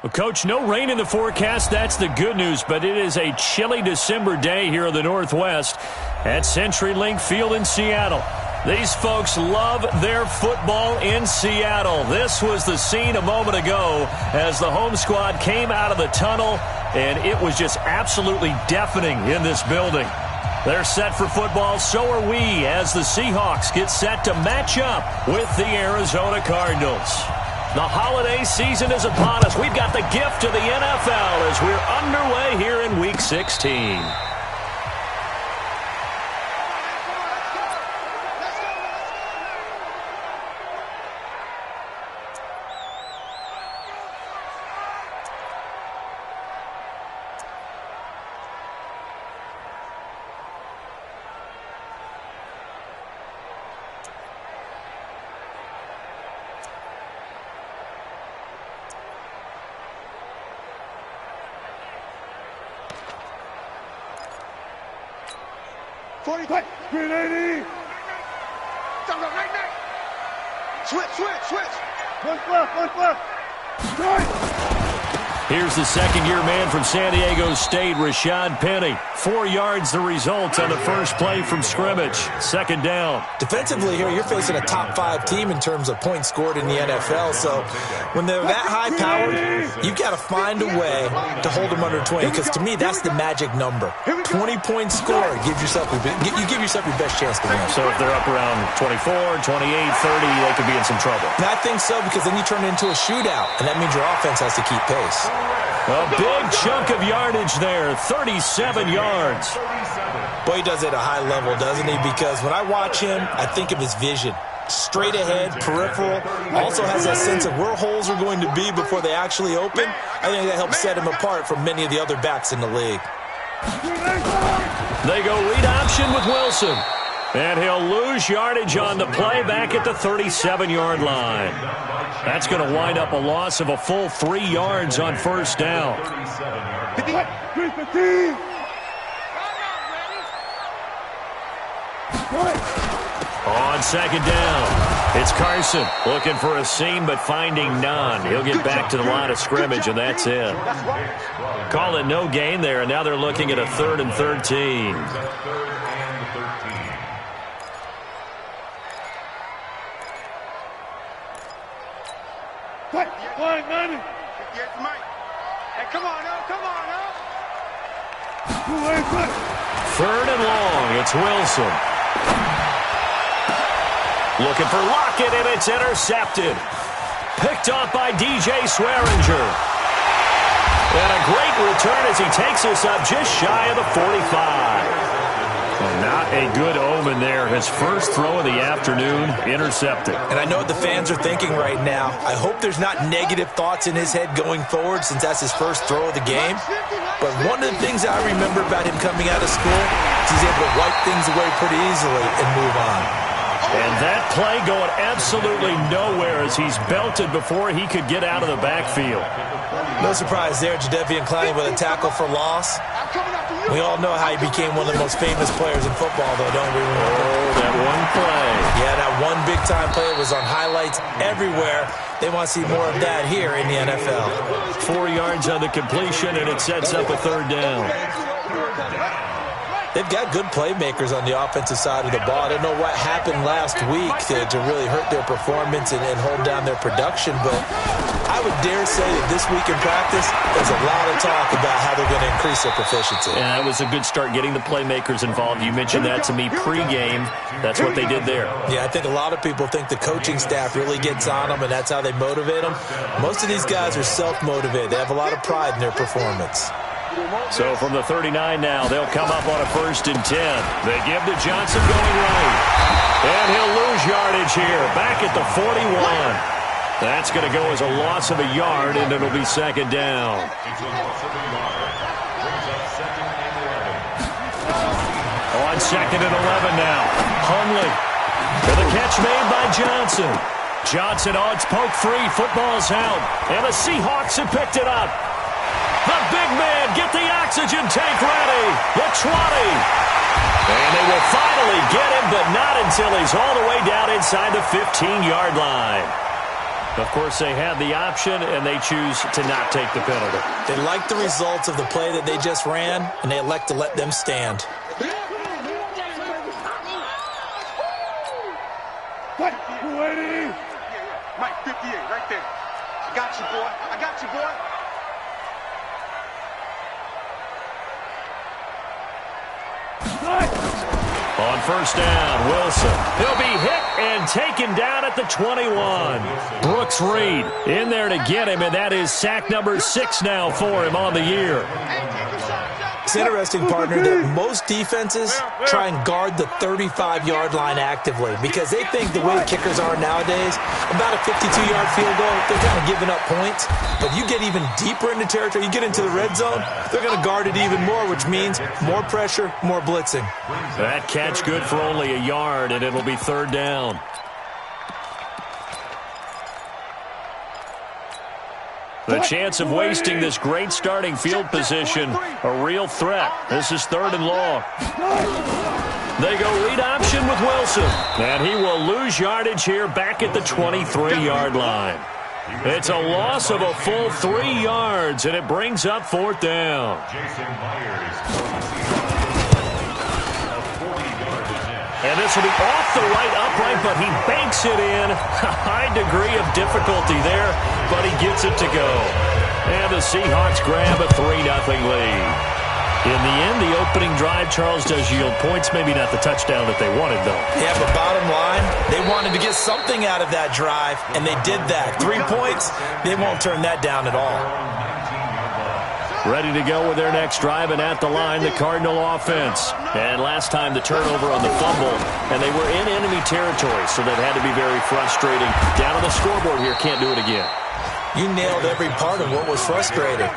Well, Coach, no rain in the forecast. That's the good news, but it is a chilly December day here in the Northwest at CenturyLink Field in Seattle. These folks love their football in Seattle. This was the scene a moment ago as the home squad came out of the tunnel, and it was just absolutely deafening in this building. They're set for football, so are we, as the Seahawks get set to match up with the Arizona Cardinals. The holiday season is upon us. We've got the gift of the NFL as we're underway here in Week 16. Here's the second-year man from San Diego State, Rashad Penny. 4 yards the result on the first play from scrimmage. Second down. Defensively here, you're facing a top-5 team in terms of points scored in the NFL. So when they're that high-powered, you've got to find a way to hold them under 20. Because to me, that's the magic number. 20 points scored. You give yourself your best chance to win. So if they're up around 24, 28, 30, they could be in some trouble. And I think so, because then you turn it into a shootout, and that means your offense has to keep pace. A big chunk of yardage there, 37 yards. Boy, he does it at a high level, doesn't he? Because when I watch him, I think of his vision. Straight ahead, peripheral, also has that sense of where holes are going to be before they actually open. I think that helps set him apart from many of the other backs in the league. They go read option with Wilson. And he'll lose yardage on the play back at the 37-yard line. That's going to wind up a loss of a full 3 yards on first down. On second down, it's Carson looking for a seam but finding none. He'll get back to the line of scrimmage, and that's it. Call it no gain there, and now they're looking at a 3rd and 13. Third and long, it's Wilson. Looking for Lockett, and it's intercepted. Picked off by DJ Swearinger. And a great return as he takes us up just shy of the 45. Not a good omen there. His first throw of the afternoon, intercepted. And I know what the fans are thinking right now. I hope there's not negative thoughts in his head going forward since that's his first throw of the game. But one of the things I remember about him coming out of school is he's able to wipe things away pretty easily and move on. And that play going absolutely nowhere as he's belted before he could get out of the backfield. No surprise there, Jadeveon Clowney with a tackle for loss. We all know how he became one of the most famous players in football, though, don't we? Oh, that one play. Yeah, that one big-time play was on highlights everywhere. They want to see more of that here in the NFL. 4 yards on the completion, and it sets up a third down. They've got good playmakers on the offensive side of the ball. I don't know what happened last week to really hurt their performance and hold down their production, but I would dare say that this week in practice, there's a lot of talk about how they're going to increase their proficiency. Yeah, it was a good start getting the playmakers involved. You mentioned that to me pregame. That's what they did there. Yeah, I think a lot of people think the coaching staff really gets on them, and that's how they motivate them. Most of these guys are self-motivated. They have a lot of pride in their performance. So from the 39 now, they'll come up on a 1st and 10. They give to Johnson going right. And he'll lose yardage here, back at the 41. That's going to go as a loss of a yard, and it'll be second down. On 2nd and 11 now. Hundley with a catch made by Johnson. Johnson, oh, it's poke free. Football's out. And the Seahawks have picked it up. The big man, get the oxygen tank ready. The 20. And they will finally get him, but not until he's all the way down inside the 15-yard line. Of course, they had the option, and they choose to not take the penalty. They like the results of the play that they just ran, and they elect to let them stand. What? Mike, 58, right there. I got you, boy. I got you, boy. On first down, Wilson. He'll be hit and taken down at the 21. Brooks Reed in there to get him, and that is sack number 6 now for him on the year. It's interesting, partner, that most defenses try and guard the 35-yard line actively because they think the way kickers are nowadays, about a 52-yard field goal, they're kind of giving up points. But you get even deeper into territory, you get into the red zone, they're going to guard it even more, which means more pressure, more blitzing. That catch good for only a yard, and it'll be third down. The chance of wasting this great starting field position, a real threat. This is third and long. They go read option with Wilson, and he will lose yardage here back at the 23-yard line. It's a loss of a full 3 yards, and it brings up fourth down. And this will be off the right upright, but he banks it in. A high degree of difficulty there, but he gets it to go. And the Seahawks grab a 3-0 lead. In the end, the opening drive, Charles, does yield points. Maybe not the touchdown that they wanted, though. Yeah, but bottom line, they wanted to get something out of that drive, and they did that. 3 points, they won't turn that down at all. Ready to go with their next drive, and at the line, the Cardinal offense. And last time, the turnover on the fumble, and they were in enemy territory, so that had to be very frustrating. Down on the scoreboard here, can't do it again. You nailed every part of what was frustrating.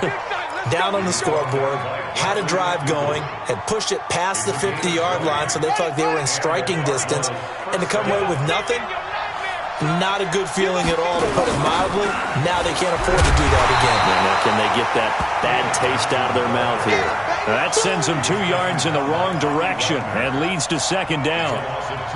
Down on the scoreboard, had a drive going, had pushed it past the 50-yard line, so they felt like they were in striking distance, and to come away with nothing, not a good feeling at all, to put it mildly. Now they can't afford to do that again. And now can they get that bad taste out of their mouth here? That sends them 2 yards in the wrong direction and leads to second down.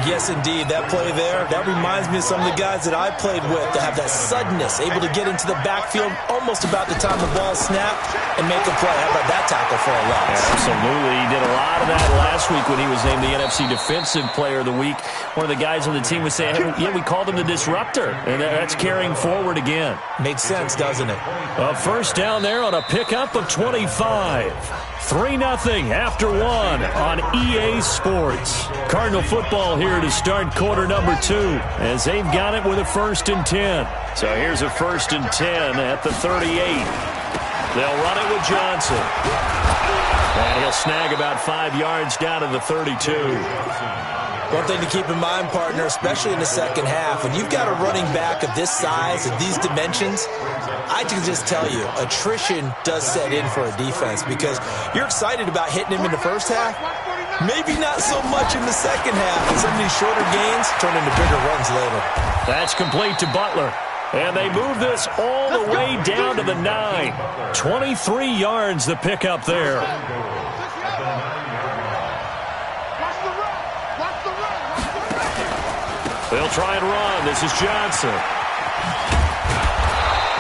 Yes, indeed. That play there, that reminds me of some of the guys that I played with that have that suddenness, able to get into the backfield almost about the time the ball snapped and make a play. How about that tackle for a loss? Absolutely. He did a lot of that last week when he was named the NFC Defensive Player of the Week. One of the guys on the team was saying, hey, yeah, we called him the disruptor, and that's carrying forward again. Makes sense, doesn't it? A first down there on a pickup of 25. 3-0 after 1 on EA Sports. Cardinal football here to start quarter number 2 as they've got it with a 1st and 10. So here's a 1st and 10 at the 38. They'll run it with Johnson. And he'll snag about 5 yards down to the 32. One thing to keep in mind, partner, especially in the second half, when you've got a running back of this size, of these dimensions, I can just tell you, attrition does set in for a defense because you're excited about hitting him in the first half, maybe not so much in the second half, and some of these shorter gains turn into bigger runs later. That's complete to Butler. And they move this all the way down to the 9. 23 yards the pickup there. They'll try and run. This is Johnson.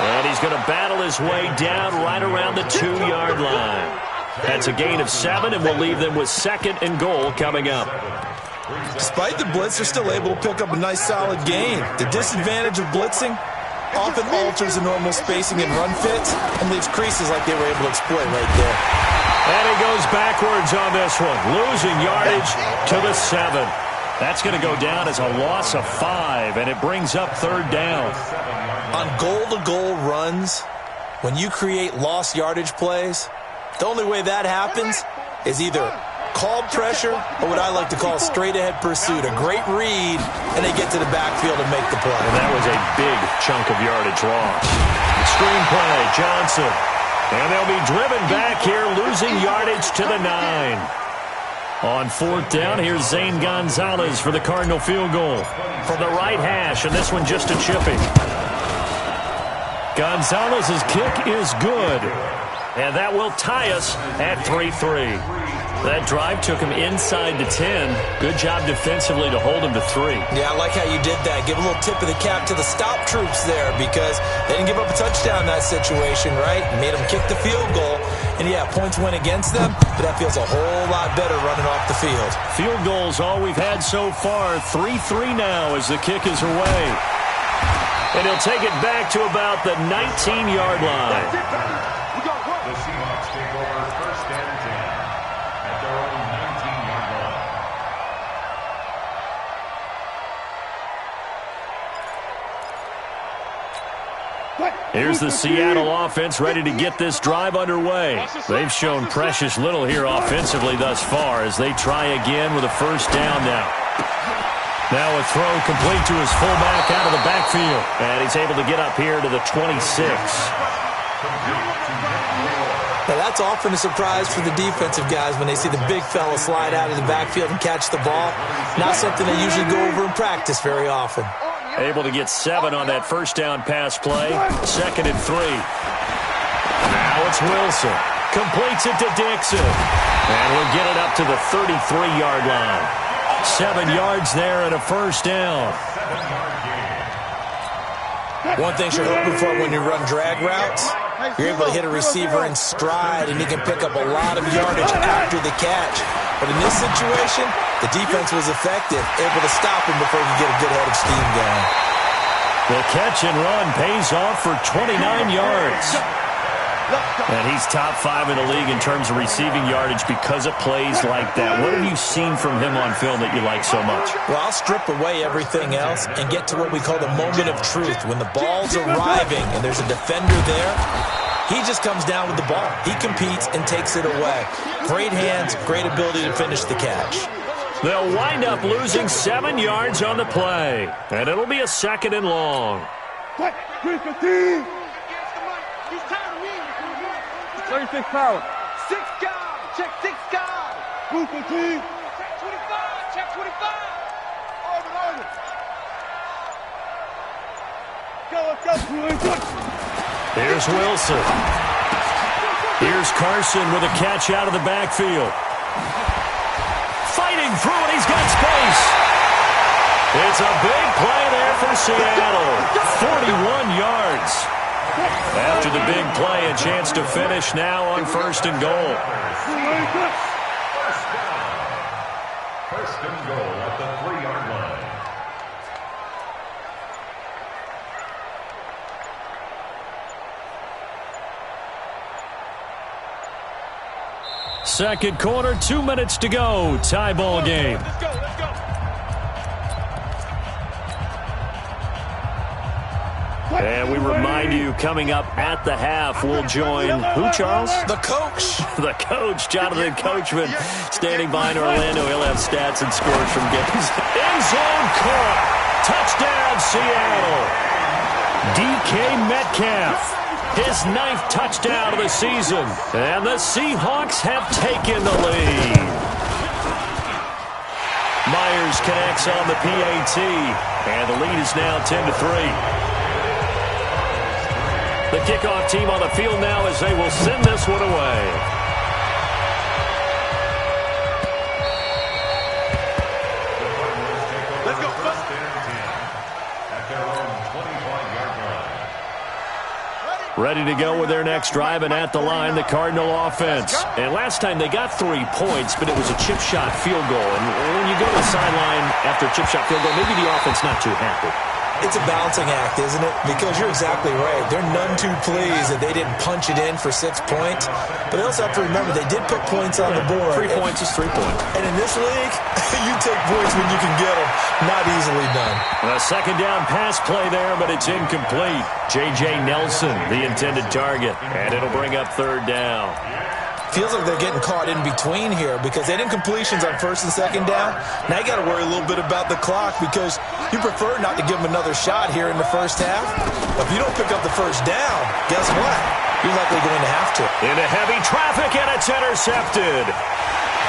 And he's going to battle his way down right around the 2-yard line. That's a gain of 7, and we'll leave them with 2nd and goal coming up. Despite the blitz, they're still able to pick up a nice solid gain. The disadvantage of blitzing often alters the normal spacing and run fits and leaves creases like they were able to exploit right there. And he goes backwards on this one, losing yardage to the 7. That's going to go down as a loss of 5, and it brings up third down. On goal-to-goal runs, when you create lost yardage plays, the only way that happens is either called pressure or what I like to call straight-ahead pursuit. A great read, and they get to the backfield and make the play. And that was a big chunk of yardage lost. Screen play, Johnson. And they'll be driven back here, losing yardage to the 9. On fourth down, here's Zane Gonzalez for the Cardinal field goal. From the right hash, and this one just a chipping. Gonzalez's kick is good. And that will tie us at 3-3. That drive took him inside the 10. Good job defensively to hold him to 3. Yeah, I like how you did that. Give a little tip of the cap to the stop troops there because they didn't give up a touchdown in that situation, right? Made them kick the field goal. And, yeah, points went against them, but that feels a whole lot better running off the field. Field goals all we've had so far. 3-3 now as the kick is away. And he'll take it back to about the 19-yard line. The Seahawks take over first and 10 at their own 19-yard line. Here's the Seattle offense ready to get this drive underway. They've shown precious little here offensively thus far as they try again with a first down now. Now a throw complete to his fullback out of the backfield. And he's able to get up here to the 26. Now that's often a surprise for the defensive guys when they see the big fella slide out of the backfield and catch the ball. Not something they usually go over in practice very often. Able to get 7 on that first down pass play. 2nd and 3. Now it's Wilson. Completes it to Dixon. And we'll get it up to the 33-yard line. 7 yards there and a first down. One thing you're hoping for when you run drag routes, you're able to hit a receiver in stride and he can pick up a lot of yardage after the catch. But in this situation, the defense was effective, able to stop him before he could get a good head of steam going. The catch and run pays off for 29 yards. And he's top 5 in the league in terms of receiving yardage because of plays like that. What have you seen from him on film that you like so much? Well, I'll strip away everything else and get to what we call the moment of truth. When the ball's arriving and there's a defender there, he just comes down with the ball. He competes and takes it away. Great hands, great ability to finish the catch. They'll wind up losing 7 yards on the play. And it'll be a 2nd and long. 36 power. 6 guys. Check 6 guys. Check 25. Check 25. Over. Go. Here's Wilson. Here's Carson with a catch out of the backfield. Fighting through it. He's got space. It's a big play there for Seattle. 41 yards. After the big play, a chance to finish now on 1st and goal. First and goal at the 3-yard line. Second quarter, 2 minutes to go. Tie ball game. Let's go. And we remind you, coming up at the half, we'll join who, Charles? The coach. The coach, Jonathan Coachman, standing by in Orlando. He'll have stats and scores from games. End zone caught. Touchdown, Seattle. DK Metcalf, his 9th touchdown of the season. And the Seahawks have taken the lead. Myers connects on the PAT. And the lead is now 10-3. The kickoff team on the field now as they will send this one away. Let's go. First and 10 at their own 25-yard line. Ready to go with their next drive, and at the line, the Cardinal offense. And last time they got 3 points, but it was a chip shot field goal. And when you go to the sideline after a chip shot field goal, maybe the offense not too happy. It's a balancing act, isn't it? Because you're exactly right. They're none too pleased that they didn't punch it in for 6 points. But they also have to remember they did put points on the board. 3 points is 3 points. And in this league, you take points when you can get them. Not easily done. A second down pass play there, but it's incomplete. J.J. Nelson, the intended target. And it'll bring up 3rd down. Feels like they're getting caught in between here because they didn't completions on 1st and 2nd down. Now you got to worry a little bit about the clock because you prefer not to give them another shot here in the first half. But if you don't pick up the first down, guess what? You're likely going to have to. Into heavy traffic, and it's intercepted.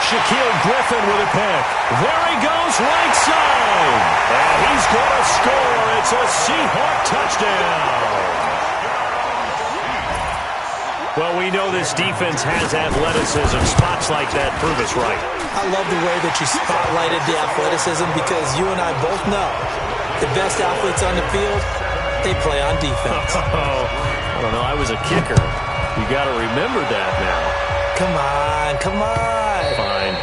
Shaquille Griffin with a pick. There he goes, right side. And he's going to score. It's a Seahawk touchdown. Well, we know this defense has athleticism. Spots like that prove us right. I love the way that you spotlighted the athleticism because you and I both know the best athletes on the field, they play on defense. I don't know. I was a kicker. You got to remember that now. Come on, come on. Fine.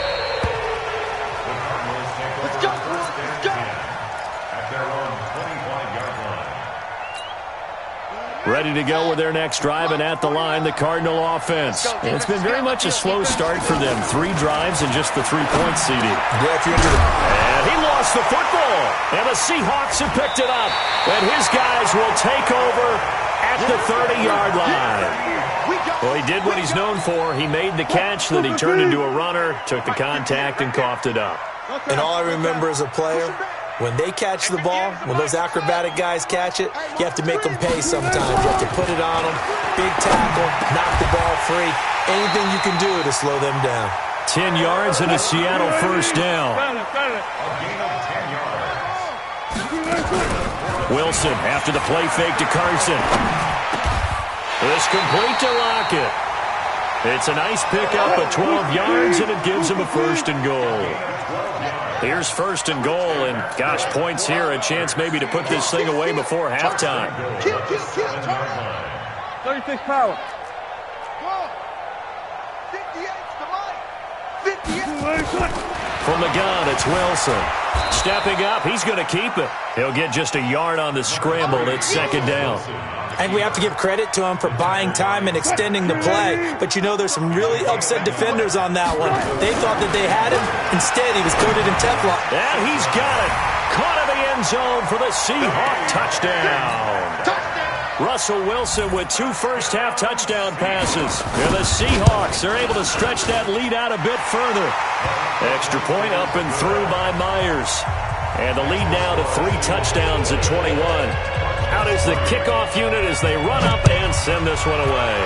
Let's go, let's go. At their own 25-yard line. Ready to go with their next drive, and at the line, the Cardinal offense. And it's been very much a slow start for them. 3 drives and just the 3 points, CD. Yeah, if you're into the... And he lost the football. And the Seahawks have picked it up. And his guys will take over at the 30-yard line. Well, he did what he's known for. He made the catch, then he turned into a runner, took the contact, and coughed it up. And all I remember as a player, when they catch the ball, when those acrobatic guys catch it, you have to make them pay sometimes. You have to put it on them, big tackle, knock the ball free. Anything you can do to slow them down. 10 yards and a Seattle first down. A gain of 10 yards. Wilson after the play fake to Carson. It's complete to Lockett. It's a nice pickup of 12 yards, and it gives him a first and goal. Here's first and goal, and gosh, points here, a chance maybe to put this thing away before halftime. 36 power. 58's the line. 58. From the gun, it's Wilson. Stepping up, he's going to keep it. He'll get just a yard on the scramble. It's second down. And we have to give credit to him for buying time and extending the play. But you know there's some really upset defenders on that one. They thought that they had him. Instead, he was coated in Teflon. And he's got it. Caught in the end zone for the Seahawk touchdown. Russell Wilson with 2 first-half touchdown passes. And the Seahawks are able to stretch that lead out a bit further. Extra point up and through by Myers. And the lead now to 3 touchdowns at 21. Out is the kickoff unit as they run up and send this one away.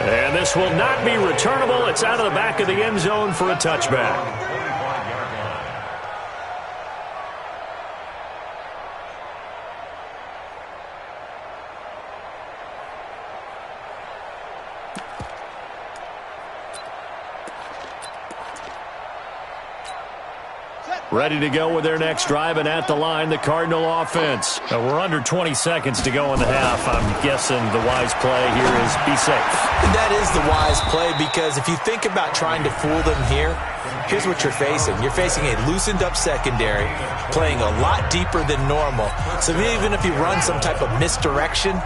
And this will not be returnable. It's out of the back of the end zone for a touchback. Ready to go with their next drive, and at the line, the Cardinal offense. We're under 20 seconds to go in the half. I'm guessing the wise play here is be safe. And that is the wise play because if you think about trying to fool them here, here's what you're facing. You're facing a loosened up secondary, playing a lot deeper than normal. So even if you run some type of misdirection,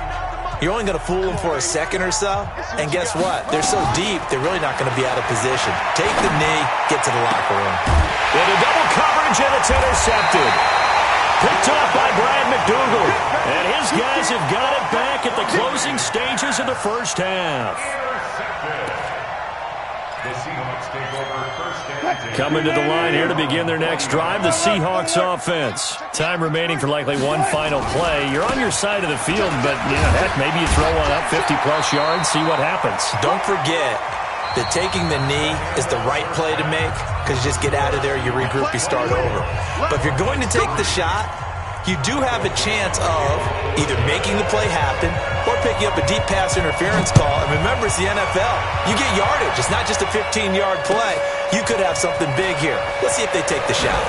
you're only going to fool them for a second or so. And guess what? They're so deep, they're really not going to be out of position. Take the knee, get to the locker room. With a double coverage, and it's intercepted. Picked off by Brad McDougal. And his guys have got it back at the closing stages of the first half. The Seahawks take over first and 10. Coming to the line here to begin their next drive, the Seahawks offense. Time remaining for likely one final play. You're on your side of the field, but heck, maybe you throw one up 50-plus yards, see what happens. Don't forget that taking the knee is the right play to make because you just get out of there, you regroup, you start over. But if you're going to take the shot, you do have a chance of either making the play happen or picking up a deep pass interference call. And remember, it's the NFL. You get yardage. It's not just a 15-yard play. You could have something big here. Let's see if they take the shot.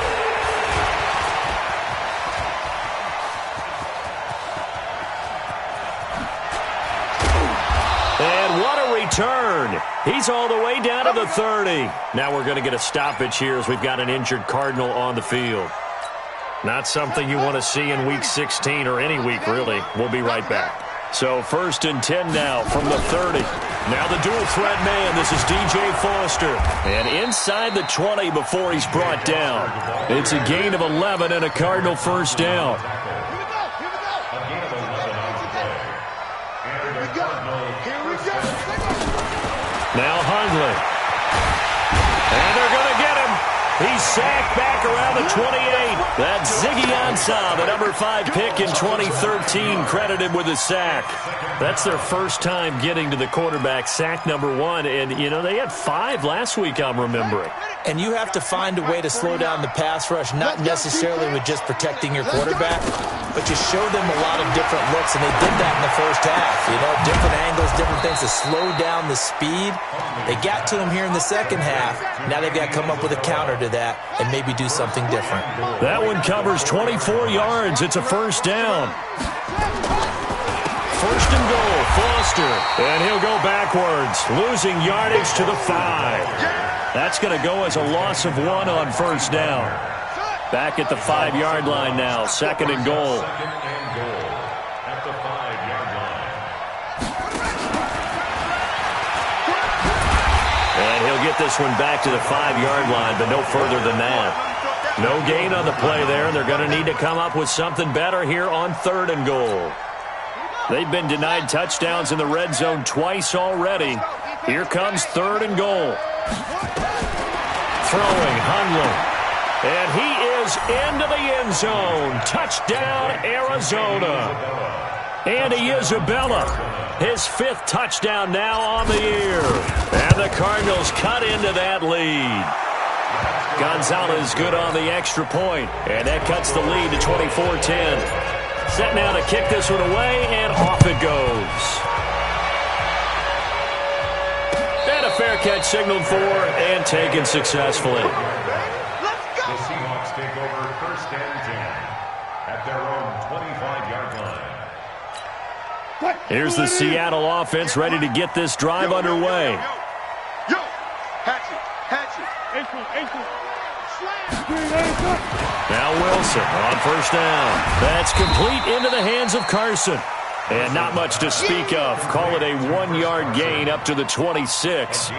And what a return. He's all the way down to the 30. Now we're going to get a stoppage here as we've got an injured Cardinal on the field. Not something you want to see in Week 16 or any week, really. We'll be right back. So first and 10 now from the 30. Now the dual threat man. This is DJ Foster. And inside the 20 before he's brought down. It's a gain of 11 and a Cardinal first down. Now Hundley. And they're going to get him. He's sacked back around the 28. That's Ziggy Ansah, the number 5 pick in 2013, credited with a sack. That's their first time getting to the quarterback, sack number 1. And, you know, they had 5 last week, I'm remembering. And you have to find a way to slow down the pass rush, not necessarily with just protecting your quarterback, but you show them a lot of different looks, and they did that in the first half. You know, different angles, different things to slow down the speed. They got to him here in the second half. Now they've got to come up with a counter to that and maybe do something different. That one covers 24 yards. It's a first down. First and goal, Foster. And he'll go backwards, losing yardage to the 5. That's going to go as a loss of 1 on first down. Back at the 5-yard line now, second and goal. At the 5-yard line. And he'll get this one back to the 5-yard line, but no further than that. No gain on the play there. They're going to need to come up with something better here on third and goal. They've been denied touchdowns in the red zone twice already. Here comes third and goal. Throwing, Hundley. And he is into the end zone. Touchdown, Arizona. Andy Isabella, his 5th touchdown now on the year. And the Cardinals cut into that lead. Gonzalez good on the extra point, and that cuts the lead to 24-10. Set now to kick this one away, and off it goes. And a fair catch signaled for and taken successfully. The Seahawks take over first and 10 at their own 25-yard line. Here's the Seattle offense ready to get this drive underway. Yo, hatchet. Now Wilson on first down. That's complete into the hands of Carson. And not much to speak of. Call it a 1-yard gain up to the 26.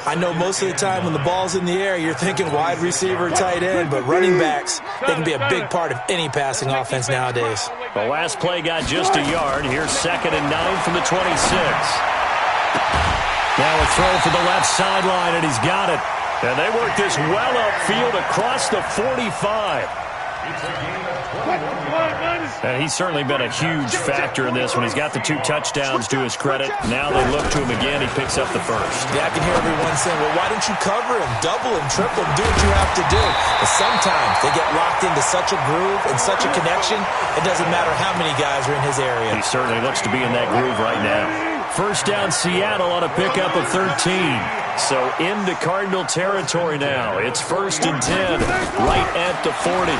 I know most of the time when the ball's in the air, you're thinking wide receiver, tight end, but running backs, they can be a big part of any passing offense nowadays. The last play got just a yard. Here's second and 9 from the 26. Now a throw for the left sideline, and he's got it. And they work this well upfield across the 45. And he's certainly been a huge factor in this one. He's got the 2 touchdowns to his credit. Now they look to him again. He picks up the first. Yeah, I can hear everyone saying, well, why don't you cover him, double him, triple him, do what you have to do. But sometimes they get locked into such a groove and such a connection, it doesn't matter how many guys are in his area. He certainly looks to be in that groove right now. First down Seattle on a pickup of 13. So into Cardinal territory now. It's first and 10 right at the 40.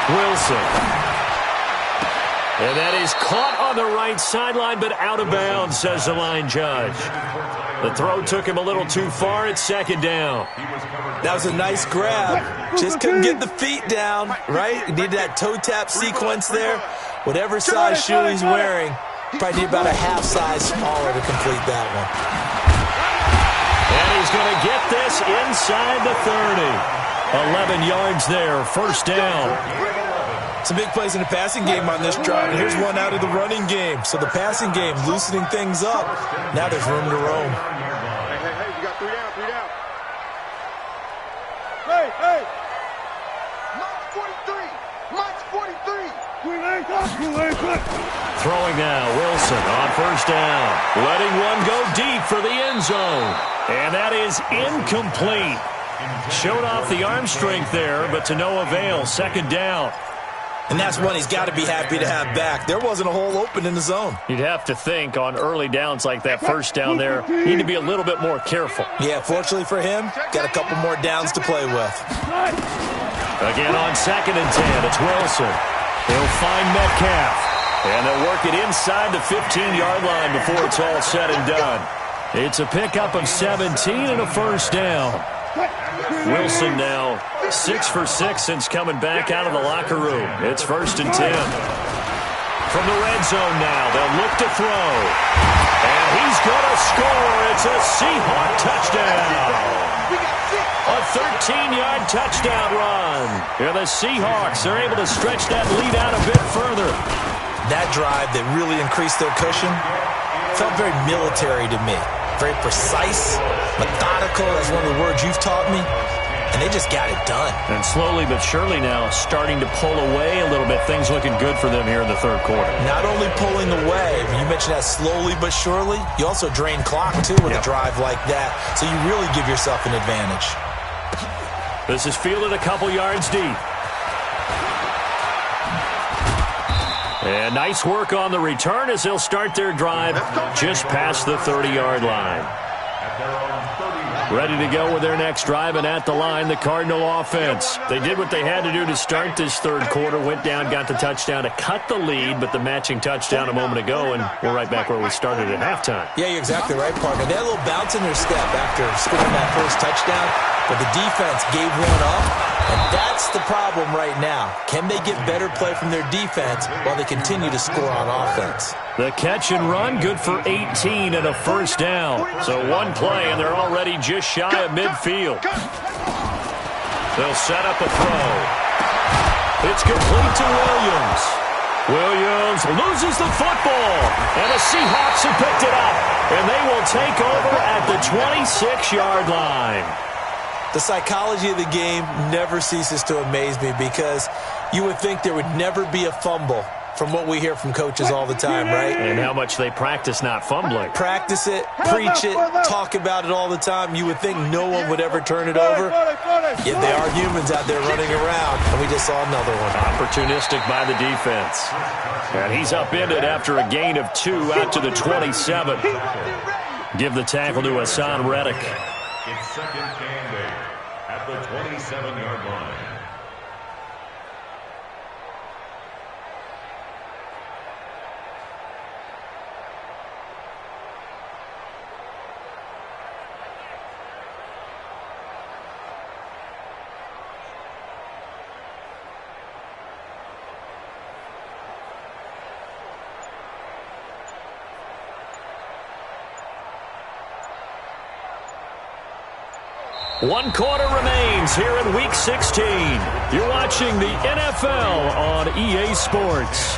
Wilson. And that is caught on the right sideline, but out of bounds, says the line judge. The throw took him a little too far. It's second down. That was a nice grab. Just couldn't get the feet down, right? He needed that toe tap sequence there. Whatever size shoe he's wearing, probably need about a half size smaller to complete that one. And he's going to get this inside the 30. 11 yards there, first down. Some big plays in the passing game on this drive. And here's one out of the running game. So the passing game loosening things up. Now there's room to roam. Hey, you got 3 down. Hey. March 43. Throwing now, Wilson on first down. Letting one go deep for the end zone. And that is incomplete. Showed off the arm strength there, but to no avail. Second down. And that's one he's got to be happy to have back. There wasn't a hole open in the zone. You'd have to think on early downs like that first down there, you need to be a little bit more careful. Yeah, fortunately for him, got a couple more downs to play with. Again on second and 10, it's Wilson. He'll find Metcalf. And they'll work it inside the 15-yard line before it's all said and done. It's a pickup of 17 and a first down. Wilson now 6 for 6 since coming back out of the locker room. It's first and 10. From the red zone now, they'll look to throw. And he's going to score. It's a Seahawk touchdown. A 13-yard touchdown run. Here the Seahawks are able to stretch that lead out a bit further. That drive that really increased their cushion felt very military to me. very precise, methodical. That's one of the words you've taught me. And they just got it done. And slowly but surely now starting to pull away a little bit. Things looking good for them here in the third quarter. Not only pulling away, you mentioned that slowly but surely, you also drain clock, too, with a drive like that. So you really give yourself an advantage. This is fielded a couple yards deep. And nice work on the return as they'll start their drive just past the 30-yard line. Ready to go with their next drive, and at the line, the Cardinal offense. They did what they had to do to start this third quarter, went down, got the touchdown to cut the lead, but the matching touchdown a moment ago, and we're right back where we started at halftime. Yeah, you're exactly right, partner. They had a little bounce in their step after scoring that first touchdown, but the defense gave one up, and that's the problem right now. Can they get better play from their defense while they continue to score on offense? The catch and run, good for 18 and a first down. So one play, and they're already just shy of midfield. They'll set up a throw. It's complete to Williams. Williams loses the football, and the Seahawks have picked it up, and they will take over at the 26-yard line. The psychology of the game never ceases to amaze me because you would think there would never be a fumble from what we hear from coaches all the time, right? And how much they practice not fumbling. Practice it, preach it, talk about it all the time. You would think no one would ever turn it over. Yet they are humans out there running around, and we just saw another one. Opportunistic by the defense. And he's upended after a gain of 2 out to the 27. Give the tackle to Hassan Reddick. It's second and 8 at the 27-yard line. One quarter remains here in Week 16. You're watching the NFL on EA Sports.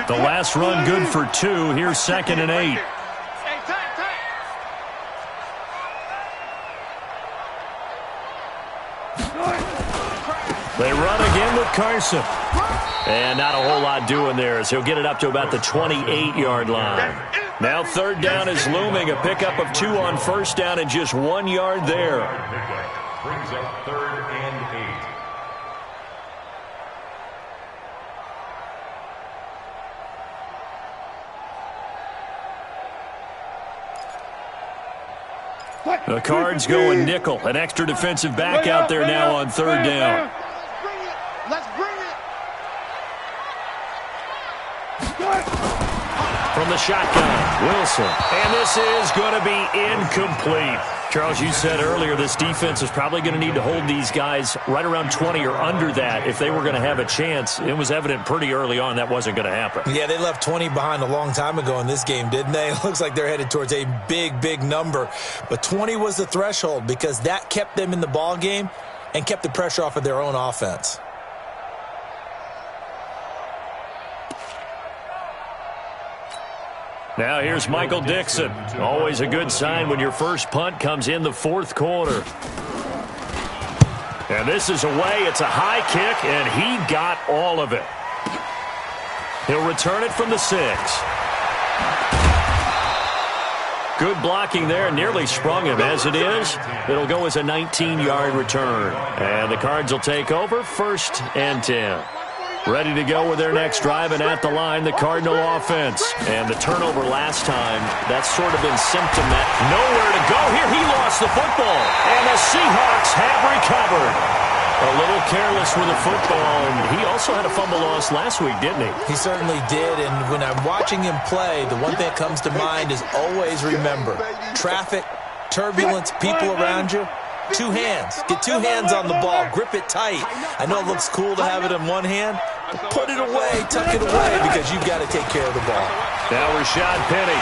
The last run good for 2. Here's second and 8. They run again with Carson. And not a whole lot doing there as he'll get it up to about the 28-yard line. Now third down is looming. A pickup of 2 on first down and just 1 yard there. Brings up third and 8. The Cards going nickel. An extra defensive back out there now on third down. Let's bring it. From the shotgun, Wilson. And this is going to be incomplete. Charles, you said earlier this defense is probably going to need to hold these guys right around 20 or under that if they were going to have a chance. It was evident pretty early on that wasn't going to happen. Yeah, they left 20 behind a long time ago in this game, didn't they? It looks like they're headed towards a big, big number. But 20 was the threshold because that kept them in the ball game and kept the pressure off of their own offense. Now here's Michael Dixon. Always a good sign when your first punt comes in the fourth quarter. And this is away. It's a high kick, and he got all of it. He'll return it from the 6. Good blocking there. Nearly sprung him. As it is, it'll go as a 19-yard return. And the Cards will take over first and 10. Ready to go with their next drive, and at the line, the Cardinal offense. And the turnover last time, that's sort of been symptomatic. Nowhere to go here. He lost the football, and the Seahawks have recovered. A little careless with the football, and he also had a fumble loss last week, didn't he? He certainly did, and when I'm watching him play, the one thing that comes to mind is always remember, traffic, turbulence, people around you. 2 hands. Get 2 hands on the ball. Grip it tight. I know it looks cool to have it in one hand, but put it away, tuck it away, because you've got to take care of the ball. Now Rashad Penny.